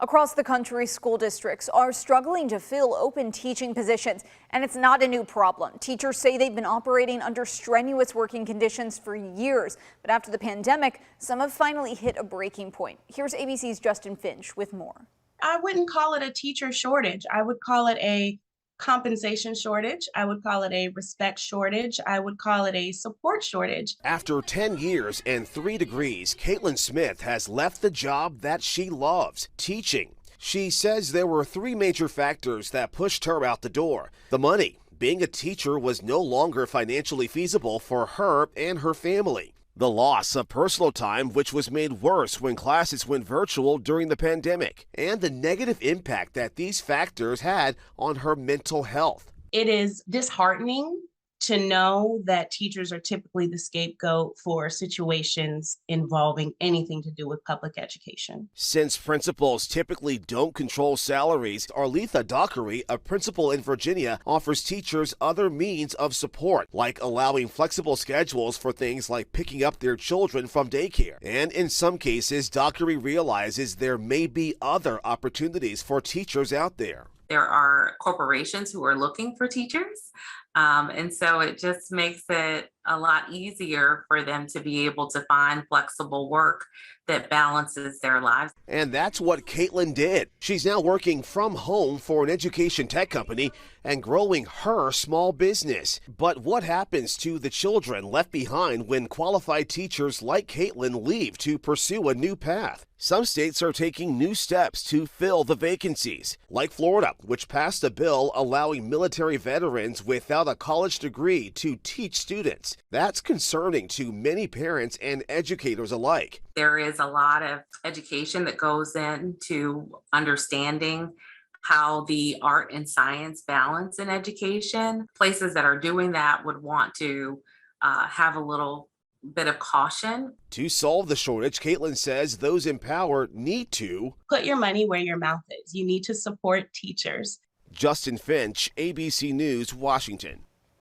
Across the country, school districts are struggling to fill open teaching positions, and it's not a new problem. Teachers say they've been operating under strenuous working conditions for years, but after the pandemic, some have finally hit a breaking point. Here's ABC's Justin Finch with more. I wouldn't call it a teacher shortage. I would call it a compensation shortage. I would call it a respect shortage. I would call it a support shortage. After 10 years and 3 degrees, Caitlin Smith has left the job that she loves, teaching. She says there were 3 major factors that pushed her out the door. The money. Being a teacher was no longer financially feasible for her and her family. The loss of personal time, which was made worse when classes went virtual during the pandemic, and the negative impact that these factors had on her mental health. It is disheartening to know that teachers are typically the scapegoat for situations involving anything to do with public education. Since principals typically don't control salaries, Arletha Dockery, a principal in Virginia, offers teachers other means of support, like allowing flexible schedules for things like picking up their children from daycare. And in some cases, Dockery realizes there may be other opportunities for teachers out there. There are corporations who are looking for teachers. And so it just makes it a lot easier for them to be able to find flexible work that balances their lives. And that's what Caitlin did. She's now working from home for an education tech company and growing her small business. But what happens to the children left behind when qualified teachers like Caitlin leave to pursue a new path? Some states are taking new steps to fill the vacancies, like Florida, which passed a bill allowing military veterans without a college degree to teach students. That's concerning to many parents and educators alike. There is a lot of education that goes into understanding how the art and science balance in education. Places that are doing that would want to have a little bit of caution. To solve the shortage, Caitlin says those in power need to put your money where your mouth is. You need to support teachers. Justin Finch, ABC News, Washington.